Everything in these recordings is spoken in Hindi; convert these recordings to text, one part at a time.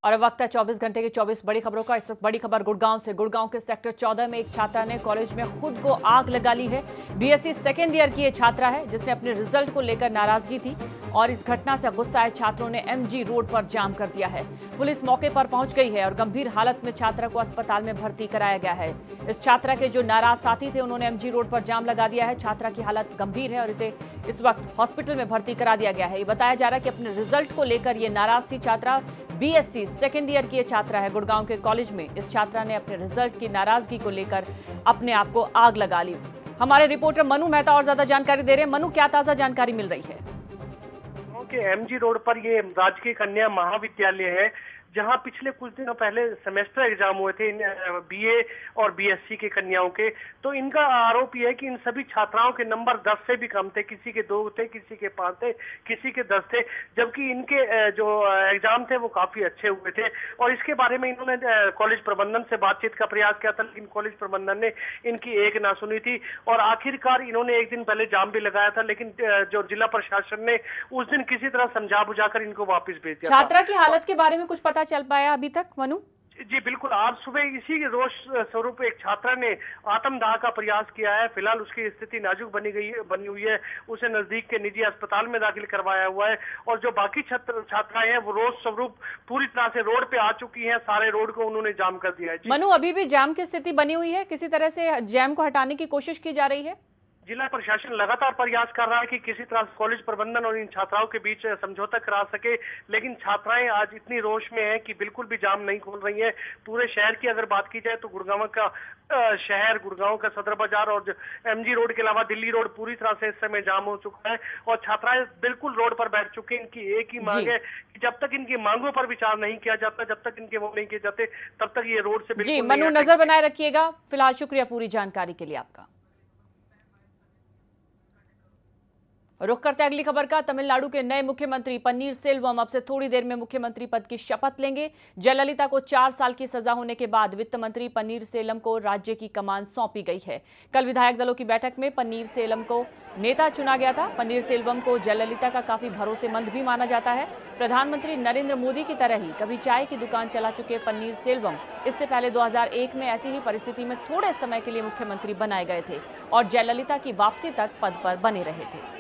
और अब वक्त है 24 घंटे की 24 बड़ी खबरों का। इस वक्त बड़ी खबर गुड़गांव से। गुड़गांव के सेक्टर 14 में एक छात्रा ने कॉलेज में खुद को आग लगा ली है। बीएससी सेकेंड ईयर की ये छात्रा है जिसने अपने रिजल्ट को लेकर नाराजगी थी और इस घटना से गुस्सा आए छात्रों ने एमजी रोड पर जाम कर दिया है। पुलिस मौके पर पहुंच गई है और गंभीर हालत में छात्रा को अस्पताल में भर्ती कराया गया है। इस छात्रा के जो नाराज साथी थे उन्होंने एमजी रोड पर जाम लगा दिया है। छात्रा की हालत गंभीर है और इसे इस वक्त हॉस्पिटल में भर्ती करा दिया गया है। ये बताया जा रहा है कि अपने रिजल्ट को लेकर ये नाराज थी छात्रा। बीएससी सेकेंड ईयर की ये छात्रा है गुड़गांव के कॉलेज में। इस छात्रा ने अपने रिजल्ट की नाराजगी को लेकर अपने आप को आग लगा ली। हमारे रिपोर्टर मनु मेहता और ज्यादा जानकारी दे रहे हैं। मनु, क्या ताजा जानकारी मिल रही है? एमजी रोड पर ये राजकीय कन्या महाविद्यालय है जहां पिछले कुछ दिनों पहले सेमेस्टर एग्जाम हुए थे बीए और बीएससी के कन्याओं के। तो इनका आरोप यह है कि इन सभी छात्राओं के नंबर 10 से भी कम थे। किसी के 2 थे, किसी के 5 थे, किसी के 10 थे, जबकि इनके जो एग्जाम थे वो काफी अच्छे हुए थे। और इसके बारे में इन्होंने कॉलेज प्रबंधन से बातचीत का प्रयास किया था, लेकिन कॉलेज प्रबंधन ने इनकी एक ना सुनी थी और आखिरकार इन्होंने एक दिन पहले जाम भी लगाया था, लेकिन जो जिला प्रशासन ने उस दिन किसी तरह समझा बुझाकर इनको वापस भेज दिया। छात्रा की हालत के बारे में कुछ पता चल पाया अभी तक, मनु? जी बिल्कुल, आज सुबह इसी रोष स्वरूप एक छात्रा ने आत्मदाह का प्रयास किया है। फिलहाल उसकी स्थिति नाजुक बनी हुई है। उसे नजदीक के निजी अस्पताल में दाखिल करवाया हुआ है और जो बाकी छात्राएं हैं वो रोष स्वरूप पूरी तरह से रोड पे आ चुकी हैं। सारे रोड को उन्होंने जाम कर दिया है। मनु, अभी भी जाम की स्थिति बनी हुई है? किसी तरह से जैम को हटाने की कोशिश की जा रही है? जिला प्रशासन लगातार प्रयास कर रहा है कि किसी तरह कॉलेज प्रबंधन और इन छात्राओं के बीच समझौता करा सके, लेकिन छात्राएं आज इतनी रोष में हैं कि बिल्कुल भी जाम नहीं खोल रही हैं। पूरे शहर की अगर बात की जाए तो गुड़गांव का शहर, गुड़गांव का सदर बाजार और एमजी रोड के अलावा दिल्ली रोड पूरी तरह से इस समय जाम हो चुका है और छात्राएं बिल्कुल रोड पर बैठ चुके हैं। इनकी एक ही मांग है कि जब तक इनकी मांगों पर विचार नहीं किया जाता, जब तक इनके वो नहीं किए जाते, तब तक ये रोड से बिल्कुल। जी मनु, नजर बनाए रखिएगा। फिलहाल शुक्रिया पूरी जानकारी के लिए आपका। रुख करते अगली खबर का। तमिलनाडु के नए मुख्यमंत्री पन्नीर सेल्वम अब से थोड़ी देर में मुख्यमंत्री पद की शपथ लेंगे। जयललिता को 4 साल की सजा होने के बाद वित्त मंत्री पन्नीर सेल्वम को राज्य की कमान सौंपी गई है। कल विधायक दलों की बैठक में पन्नीर सेल्वम को नेता चुना गया था। पन्नीर सेल्वम को जयललिता का काफी भरोसेमंद भी माना जाता है। प्रधानमंत्री नरेंद्र मोदी की तरह ही कभी चाय की दुकान चला चुके पन्नीर सेल्वम इससे पहले 2001 में ऐसी ही परिस्थिति में थोड़े समय के लिए मुख्यमंत्री बनाए गए थे और जयललिता की वापसी तक पद पर बने रहे थे।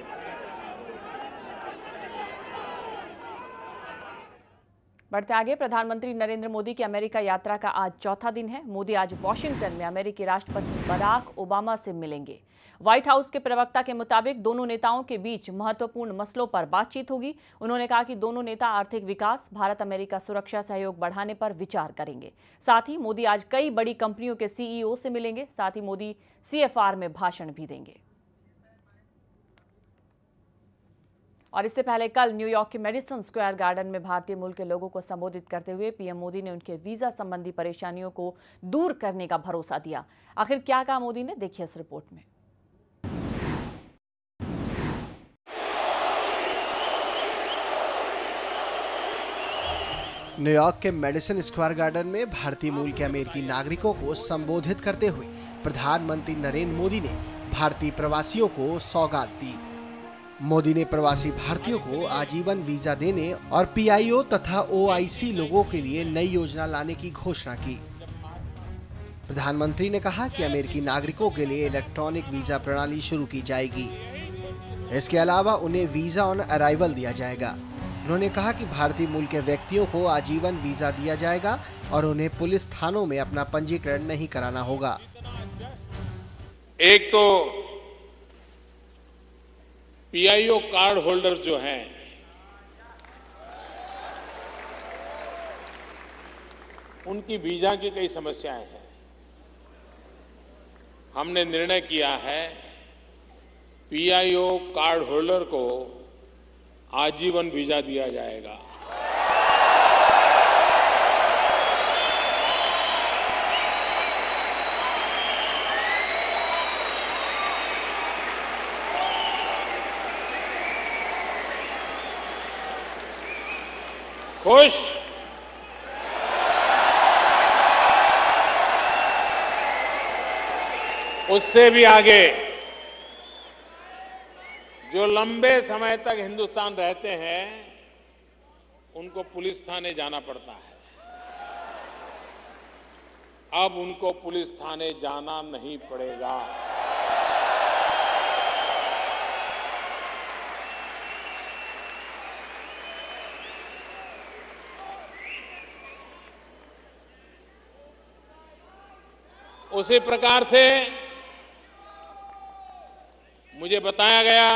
बढ़ते आगे, प्रधानमंत्री नरेंद्र मोदी की अमेरिका यात्रा का आज चौथा दिन है। मोदी आज वॉशिंगटन में अमेरिकी राष्ट्रपति बराक ओबामा से मिलेंगे। व्हाइट हाउस के प्रवक्ता के मुताबिक दोनों नेताओं के बीच महत्वपूर्ण मसलों पर बातचीत होगी। उन्होंने कहा कि दोनों नेता आर्थिक विकास, भारत अमेरिका सुरक्षा सहयोग बढ़ाने पर विचार करेंगे। साथ ही मोदी आज कई बड़ी कंपनियों के सीईओ से मिलेंगे। साथ ही मोदी सीएफआर में भाषण भी देंगे। और इससे पहले कल न्यूयॉर्क के मेडिसन स्क्वायर गार्डन में भारतीय मूल के लोगों को संबोधित करते हुए पीएम मोदी ने उनके वीजा संबंधी परेशानियों को दूर करने का भरोसा दिया। आखिर क्या कहा मोदी ने, देखिए इस रिपोर्ट में। न्यूयॉर्क के मेडिसन स्क्वायर गार्डन में भारतीय मूल के अमेरिकी नागरिकों को संबोधित करते हुए प्रधानमंत्री नरेंद्र मोदी ने भारतीय प्रवासियों को सौगात दी। मोदी ने प्रवासी भारतीयों को आजीवन वीजा देने और पीआईओ तथा ओआईसी लोगों के लिए नई योजना लाने की घोषणा की। प्रधानमंत्री ने कहा कि अमेरिकी नागरिकों के लिए इलेक्ट्रॉनिक वीजा प्रणाली शुरू की जाएगी। इसके अलावा उन्हें वीजा ऑन अराइवल दिया जाएगा। उन्होंने कहा कि भारतीय मूल के व्यक्तियों को आजीवन वीजा दिया जाएगा और उन्हें पुलिस थानों में अपना पंजीकरण नहीं कराना होगा। एक तो पीआईओ कार्ड होल्डर जो हैं, उनकी वीजा की कई समस्याएं हैं। हमने निर्णय किया है पीआईओ कार्ड होल्डर को आजीवन वीजा दिया जाएगा। खुश? उससे भी आगे जो लंबे समय तक हिंदुस्तान रहते हैं उनको पुलिस थाने जाना पड़ता है। अब उनको पुलिस थाने जाना नहीं पड़ेगा। उसी प्रकार से मुझे बताया गया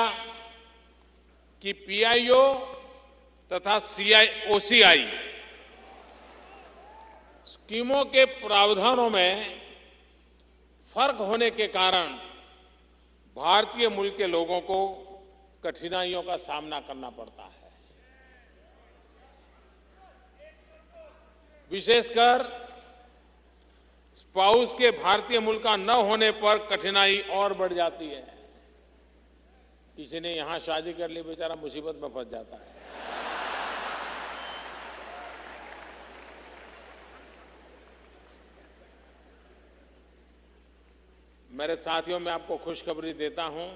कि पीआईओ तथा ओसीआई स्कीमों के प्रावधानों में फर्क होने के कारण भारतीय मूल के लोगों को कठिनाइयों का सामना करना पड़ता है। विशेषकर स्पाउस के भारतीय मूल का न होने पर कठिनाई और बढ़ जाती है। किसी ने यहां शादी कर ली, बेचारा मुसीबत में फंस जाता है। मेरे साथियों, मैं आपको खुशखबरी देता हूं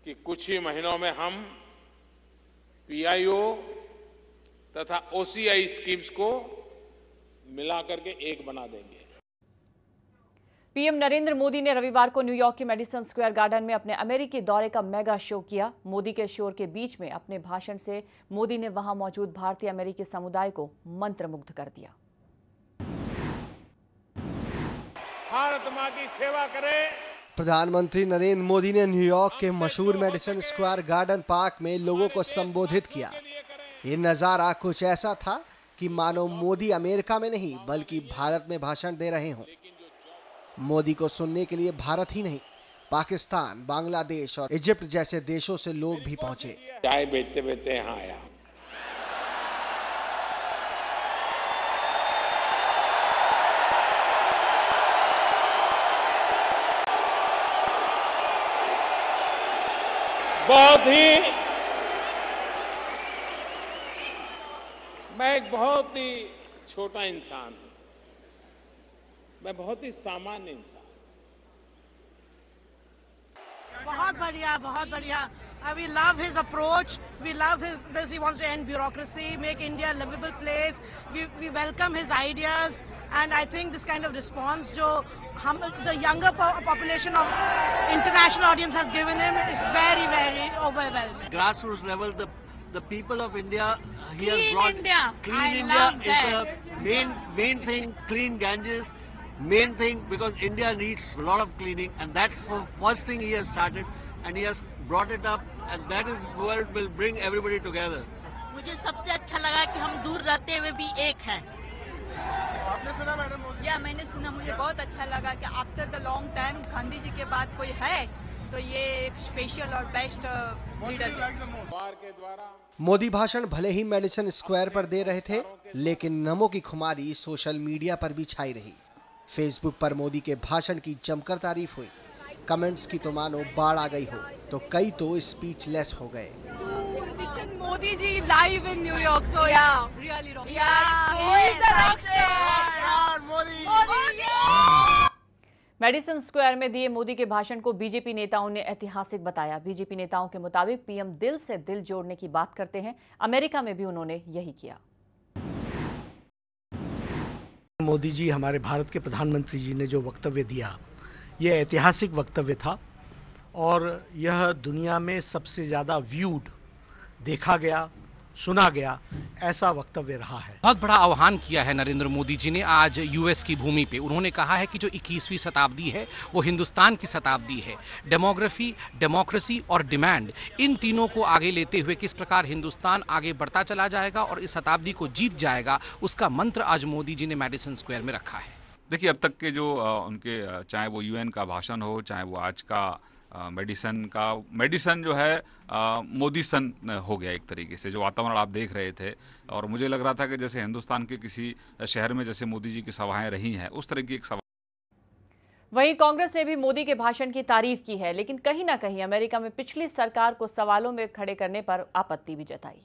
कि कुछ ही महीनों में हम पीआईओ तथा ओसीआई स्कीम्स को मिलाकर के एक बना देंगे। पीएम नरेंद्र मोदी ने रविवार को न्यूयॉर्क के मेडिसन स्क्वायर गार्डन में अपने अमेरिकी दौरे का मेगा शो किया। मोदी के शोर के बीच में अपने भाषण से मोदी ने वहां मौजूद भारतीय अमेरिकी समुदाय को मंत्रमुग्ध कर दिया। भारत मां की सेवा करें। प्रधानमंत्री नरेंद्र मोदी ने न्यूयॉर्क के मशहूर मेडिसन स्क्वायर गार्डन पार्क में लोगों को संबोधित किया। ये नजारा कुछ ऐसा था कि मानो मोदी अमेरिका में नहीं बल्कि भारत में भाषण दे रहे हों। मोदी को सुनने के लिए भारत ही नहीं, पाकिस्तान, बांग्लादेश और इजिप्ट जैसे देशों से लोग भी पहुंचे। चाय बेचते बेचते यहाँ आया। मैं एक बहुत ही छोटा इंसान हूं, मैं बहुत ही सामान्य इंसान। बहुत बढ़िया, बहुत बढ़िया। We love his approach. We love this. He wants to end bureaucracy, make India a livable place. We welcome his ideas, and I think this kind of response, जो the younger population of international audience has given him, is very, very overwhelming. Grassroots level, the people of India, he has Clean brought India. Clean India is the main thing. Clean Ganges, main thing, because India needs a lot of cleaning, and that's the first thing he has started, and he has brought it up, and that is what will bring everybody together. मुझे सबसे अच्छा लगा कि हम दूर रहते हुए भी एक हैं। आपने सुना मैडम? या मैंने सुना, मुझे बहुत अच्छा लगा कि after the long time Gandhi ji के बाद कोई है तो ये एक स्पेशल और बेस्ट लीडर है। मोदी भाषण भले ही मेडिसन स्क्वायर पर दे रहे थे, लेकिन नमो की खुमारी सोशल मीडिया पर भी छाई रही। फेसबुक पर मोदी के भाषण की जमकर तारीफ हुई। कमेंट्स की तो मानो बाढ़ आ गई हो, तो कई तो स्पीचलेस हो गए। Modi ji live in New York, सो या रियली रॉक, या he is the rock star Modi. Madison Square में दिए मोदी के भाषण को बीजेपी नेताओं ने ऐतिहासिक बताया। बीजेपी नेताओं के मुताबिक पीएम दिल से दिल जोड़ने की बात करते हैं। अमेरिका में भी उन्होंने यही किया। मोदी जी, हमारे भारत के प्रधानमंत्री जी ने जो वक्तव्य दिया, ये ऐतिहासिक वक्तव्य था और यह दुनिया में सबसे ज़्यादा व्यूड, देखा गया, सुना गया ऐसा वक्तव्य रहा है। बहुत बड़ा आह्वान किया है नरेंद्र मोदी जी ने आज यूएस की भूमि पे। उन्होंने कहा है कि जो 21वीं शताब्दी है वो हिंदुस्तान की शताब्दी है। डेमोग्राफी, डेमोक्रेसी और डिमांड, इन तीनों को आगे लेते हुए किस प्रकार हिंदुस्तान आगे बढ़ता चला जाएगा और इस शताब्दी को जीत जाएगा, उसका मंत्र आज मोदी जी ने मेडिसन स्क्वायर में रखा है। देखिए, अब तक के जो उनके, चाहे वो यूएन का भाषण हो, चाहे वो आज का मेडिसन जो है मोदी सन हो गया एक तरीके से। जो वातावरण आप देख रहे थे, और मुझे लग रहा था कि जैसे हिंदुस्तान के किसी शहर में जैसे मोदी जी की सभाएं रही हैं, उस तरह की एक सभा। वहीं कांग्रेस ने भी मोदी के भाषण की तारीफ की है, लेकिन कहीं ना कहीं अमेरिका में पिछली सरकार को सवालों में खड़े करने पर आपत्ति भी जताई।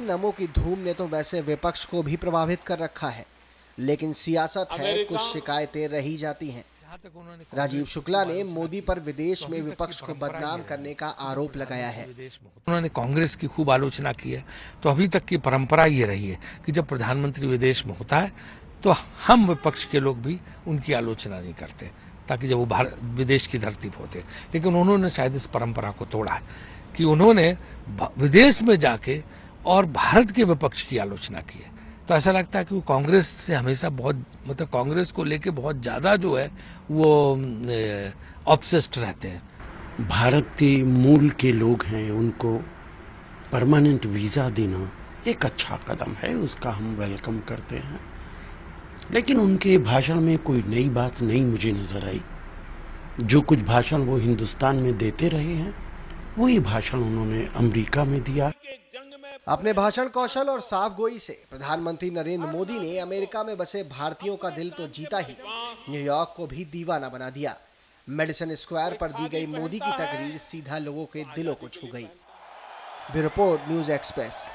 नमो की धूम ने तो वैसे विपक्ष को भी प्रभावित कर रखा है, लेकिन सियासत है, कुछ शिकायतें रही जाती हैं। राजीव शुक्ला ने मोदी पर विदेश में विपक्ष को बदनाम करने का आरोप लगाया है। उन्होंने कांग्रेस की खूब आलोचना की है, तो अभी तक की परंपरा ये रही है कि जब प्रधानमंत्री विदेश में होता है तो हम विपक्ष के लोग भी उनकी आलोचना नहीं करते, ताकि जब वो विदेश की धरती पर होते। लेकिन उन्होंने शायद इस परंपरा को तोड़ा है कि उन्होंने विदेश में जाके और भारत के विपक्ष की आलोचना की है। तो ऐसा लगता है कि वो कांग्रेस से हमेशा बहुत, मतलब कांग्रेस को लेके बहुत ज़्यादा जो है वो ऑब्सेस्ड रहते हैं। भारतीय मूल के लोग हैं, उनको परमानेंट वीज़ा देना एक अच्छा कदम है, उसका हम वेलकम करते हैं। लेकिन उनके भाषण में कोई नई बात नहीं मुझे नज़र आई। जो कुछ भाषण वो हिंदुस्तान में देते रहे हैं वही भाषण उन्होंने अमेरिका में दिया। अपने भाषण कौशल और साफ गोई से प्रधानमंत्री नरेंद्र मोदी ने अमेरिका में बसे भारतीयों का दिल तो जीता ही, न्यूयॉर्क को भी दीवाना बना दिया। मेडिसन स्क्वायर पर दी गई मोदी की तकरीर सीधा लोगों के दिलों को छू गई। Bureau report, news express.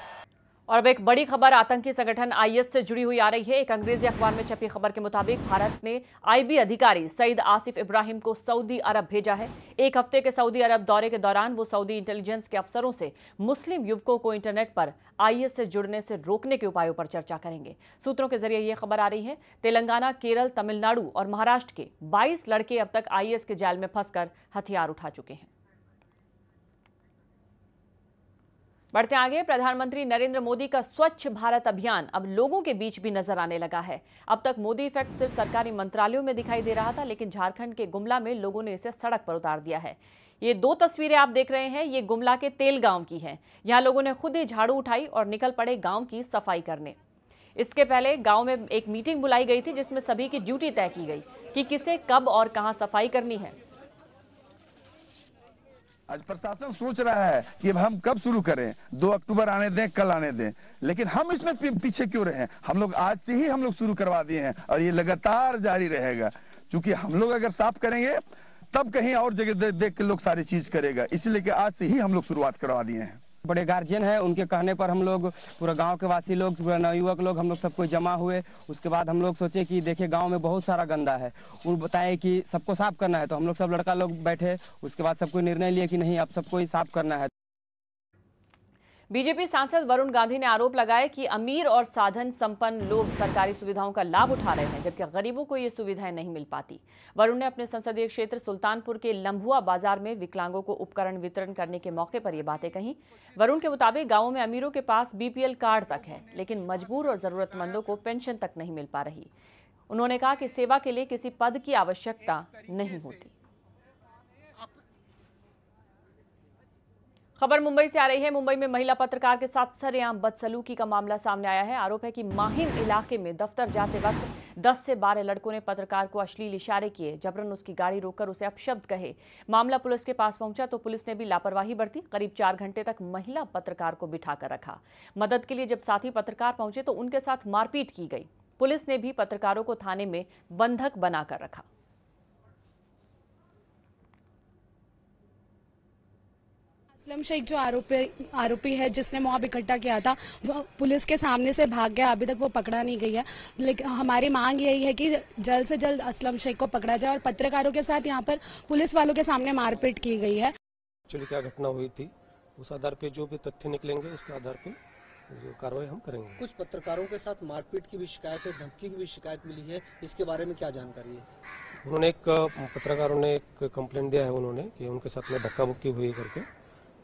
और अब एक बड़ी खबर आतंकी संगठन आईएस से जुड़ी हुई आ रही है। एक अंग्रेजी अखबार में छपी खबर के मुताबिक भारत ने आईबी अधिकारी सईद आसिफ इब्राहिम को सऊदी अरब भेजा है। एक हफ्ते के सऊदी अरब दौरे के दौरान वो सऊदी इंटेलिजेंस के अफसरों से मुस्लिम युवकों को इंटरनेट पर आईएस से जुड़ने से रोकने के उपायों पर चर्चा करेंगे। सूत्रों के जरिए यह खबर आ रही है। तेलंगाना, केरल, तमिलनाडु और महाराष्ट्र के 22 लड़के अब तक आईएस के जाल में फंसकर हथियार उठा चुके हैं। बढ़ते आगे, प्रधानमंत्री नरेंद्र मोदी का स्वच्छ भारत अभियान अब लोगों के बीच भी नजर आने लगा है। अब तक मोदी इफेक्ट सिर्फ सरकारी मंत्रालयों में दिखाई दे रहा था, लेकिन झारखंड के गुमला में लोगों ने इसे सड़क पर उतार दिया है। ये 2 तस्वीरें आप देख रहे हैं, ये गुमला के तेल गांव की हैं। यहां लोगों ने खुद ही झाड़ू उठाई और निकल पड़े गांव की सफाई करने। इसके पहले गांव में एक मीटिंग बुलाई गई थी, जिसमें सभी की ड्यूटी तय की गई कि किसे कब और कहां सफाई करनी है। आज प्रशासन सोच रहा है कि हम कब शुरू करें, 2 अक्टूबर आने दें, कल आने दें, लेकिन हम इसमें पीछे क्यों रहे? हम लोग आज से ही हम लोग शुरू करवा दिए हैं और ये लगातार जारी रहेगा। क्योंकि हम लोग अगर साफ करेंगे तब कहीं और जगह देख के लोग सारी चीज करेगा, इसलिए कि आज से ही हम लोग शुरुआत करवा दिए हैं। बड़े गार्जियन है, उनके कहने पर हम लोग पूरा गांव के वासी लोग, पूरा नवयुवक लोग, हम लोग सब कोई जमा हुए। उसके बाद हम लोग सोचे कि देखिए गांव में बहुत सारा गंदा है, वो बताए कि सबको साफ करना है। तो हम लोग सब लड़का लोग बैठे, उसके बाद सबको निर्णय लिया कि नहीं अब सबको ही साफ करना है। बीजेपी सांसद वरुण गांधी ने आरोप लगाया कि अमीर और साधन संपन्न लोग सरकारी सुविधाओं का लाभ उठा रहे हैं, जबकि गरीबों को ये सुविधाएं नहीं मिल पाती। वरुण ने अपने संसदीय क्षेत्र सुल्तानपुर के लंबुआ बाजार में विकलांगों को उपकरण वितरण करने के मौके पर ये बातें कहीं। वरुण के मुताबिक गांवों में अमीरों के पास बीपीएल कार्ड तक है, लेकिन मजबूर और जरूरतमंदों को पेंशन तक नहीं मिल पा रही। उन्होंने कहा कि सेवा के लिए किसी पद की आवश्यकता नहीं होती। खबर मुंबई से आ रही है। मुंबई में महिला पत्रकार के साथ सरेआम बदसलूकी का मामला सामने आया है। आरोप है कि माहिम इलाके में दफ्तर जाते वक्त 10 से 12 लड़कों ने पत्रकार को अश्लील इशारे किए, जबरन उसकी गाड़ी रोककर उसे अपशब्द कहे। मामला पुलिस के पास पहुंचा तो पुलिस ने भी लापरवाही बरती। करीब 4 घंटे तक महिला पत्रकार को बिठाकर रखा। मदद के लिए जब साथी पत्रकार पहुंचे तो उनके साथ मारपीट की गई। पुलिस ने भी पत्रकारों को थाने में बंधक बनाकर रखा। असलम शेख जो आरोपी है जिसने मॉब इकट्ठा किया था, वो पुलिस के सामने से भाग गया। अभी तक वो पकड़ा नहीं गई है, लेकिन हमारी मांग यही है कि जल्द से जल्द असलम शेख को पकड़ा जाए। और पत्रकारों के साथ यहाँ पर पुलिस वालों के सामने मारपीट की गई है। एक्चुअली क्या घटना हुई थी, उस आधार पे जो भी तथ्य निकलेंगे उसके आधार पे जो कार्रवाई हम करेंगे। कुछ पत्रकारों के साथ मारपीट की भी शिकायत है, धमकी की भी शिकायत मिली है, इसके बारे में क्या जानकारी है? उन्होंने पत्रकारों ने एक कंप्लेंट दिया है उन्होंने कि उनके साथ में धक्का मुक्की हुई करके,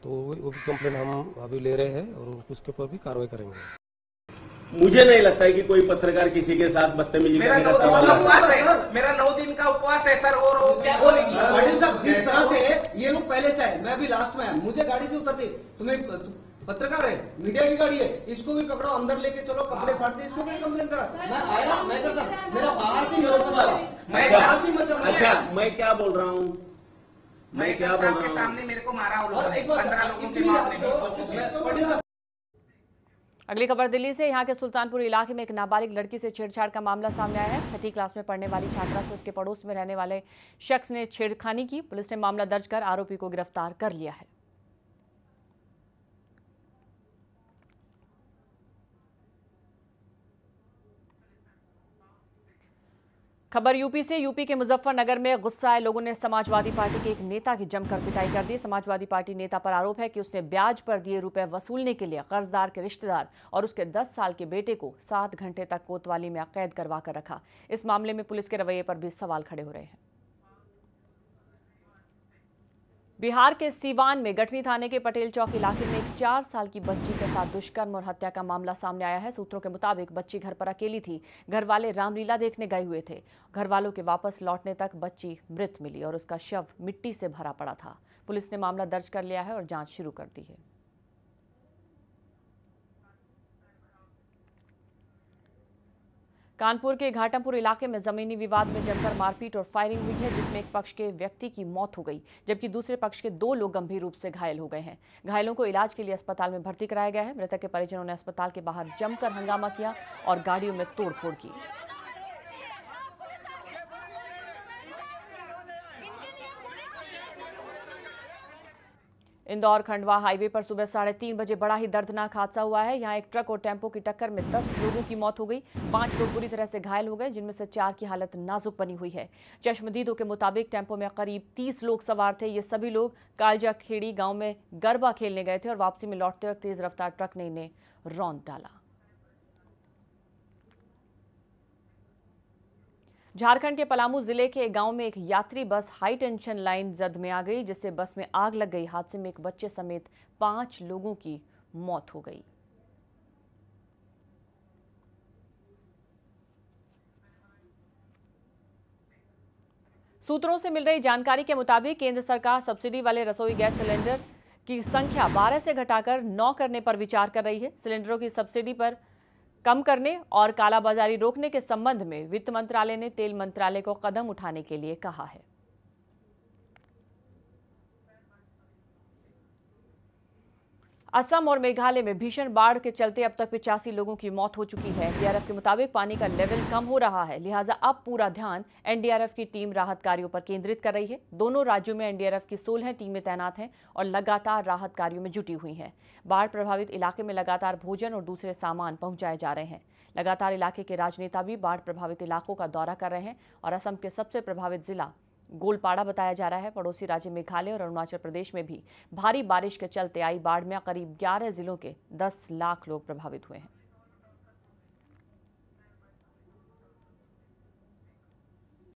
तो वो भी कंप्लेंट हम अभी ले रहे हैं और उसके ऊपर भी कार्रवाई करेंगे। मुझे नहीं लगता है कि कोई पत्रकार किसी के साथ बदतमीजी करने का सवाल है। मेरा 9 दिन का उपवास है सर। और जिस तरह से ये लोग पहले से आए, मैं भी लास्ट में आया, मुझे गाड़ी से उतरते, तुम्हें पत्रकार है, मीडिया की गाड़ी है, इसको भी पकड़ो, अंदर लेके चलो, कपड़े फाड़ते, इसको भी कंप्लेन करा। मैं आया, मैं कर सकता, मेरा बाहर से अच्छा, मैं क्या बोल रहा हूँ, मैं क्या बोल रहा हूँ, सामने मेरे को मारा और 15 लोगों के मारने। अगली खबर दिल्ली से। यहाँ के सुल्तानपुर इलाके में एक नाबालिग लड़की से छेड़छाड़ का मामला सामने आया है। 6ठी क्लास में पढ़ने वाली छात्रा से उसके पड़ोस में रहने वाले शख्स ने छेड़खानी की। पुलिस ने मामला दर्ज कर आरोपी को गिरफ्तार कर लिया है। खबर यूपी से। यूपी के मुजफ्फरनगर में गुस्साए लोगों ने समाजवादी पार्टी के एक नेता की जमकर पिटाई कर दी। समाजवादी पार्टी नेता पर आरोप है कि उसने ब्याज पर दिए रुपए वसूलने के लिए कर्जदार के रिश्तेदार और उसके 10 साल के बेटे को 7 घंटे तक कोतवाली में कैद करवा कर रखा। इस मामले में पुलिस के रवैये पर भी सवाल खड़े हो रहे हैं। बिहार के सीवान में गठनी थाने के पटेल चौक इलाके में एक 4 साल की बच्ची के साथ दुष्कर्म और हत्या का मामला सामने आया है। सूत्रों के मुताबिक बच्ची घर पर अकेली थी। घर वाले रामलीला देखने गए हुए थे। घर वालों के वापस लौटने तक बच्ची मृत मिली और उसका शव मिट्टी से भरा पड़ा था। पुलिस ने मामला दर्ज कर लिया है और जांच शुरू कर दी है। कानपुर के घाटमपुर इलाके में जमीनी विवाद में जमकर मारपीट और फायरिंग हुई है, जिसमें एक पक्ष के व्यक्ति की मौत हो गई जबकि दूसरे पक्ष के 2 लोग गंभीर रूप से घायल हो गए हैं। घायलों को इलाज के लिए अस्पताल में भर्ती कराया गया है। मृतक के परिजनों ने अस्पताल के बाहर जमकर हंगामा किया और गाड़ियों में तोड़फोड़ की। इंदौर खंडवा हाईवे पर सुबह 3:30 बजे बड़ा ही दर्दनाक हादसा हुआ है। यहां एक ट्रक और टेम्पो की टक्कर में 10 लोगों की मौत हो गई। 5 लोग बुरी तरह से घायल हो गए, जिनमें से 4 की हालत नाजुक बनी हुई है। चश्मदीदों के मुताबिक टेम्पो में करीब 30 लोग सवार थे। ये सभी लोग कालजा खेड़ी गांव में गरबा खेलने गए थे और वापसी में लौटते वक्त तेज रफ्तार ट्रक ने इन्हें रौंद डाला। झारखंड के पलामू जिले के एक गांव में एक यात्री बस हाई टेंशन लाइन जद में आ गई, जिससे बस में आग लग गई। हादसे में एक बच्चे समेत 5 लोगों की मौत हो गई। सूत्रों से मिल रही जानकारी के मुताबिक केंद्र सरकार सब्सिडी वाले रसोई गैस सिलेंडर की संख्या 12 से घटाकर 9 करने पर विचार कर रही है। सिलेंडरों की सब्सिडी पर कम करने और कालाबाजारी रोकने के संबंध में वित्त मंत्रालय ने तेल मंत्रालय को कदम उठाने के लिए कहा है। असम और मेघालय में भीषण बाढ़ के चलते अब तक 85 लोगों की मौत हो चुकी है। एनडीआरएफ के मुताबिक पानी का लेवल कम हो रहा है, लिहाजा अब पूरा ध्यान एनडीआरएफ की टीम राहत कार्यों पर केंद्रित कर रही है। दोनों राज्यों में एनडीआरएफ की 16 टीमें तैनात हैं और लगातार राहत कार्यों में जुटी हुई हैं। बाढ़ प्रभावित इलाके में लगातार भोजन और दूसरे सामान पहुंचाए जा रहे हैं। लगातार इलाके के राजनेता भी बाढ़ प्रभावित इलाकों का दौरा कर रहे हैं और असम के सबसे प्रभावित जिला गोलपाड़ा बताया जा रहा है। पड़ोसी राज्य मेघालय और अरुणाचल प्रदेश में भी भारी बारिश के चलते आई बाढ़ में करीब 11 जिलों के 10 लाख लोग प्रभावित हुए हैं।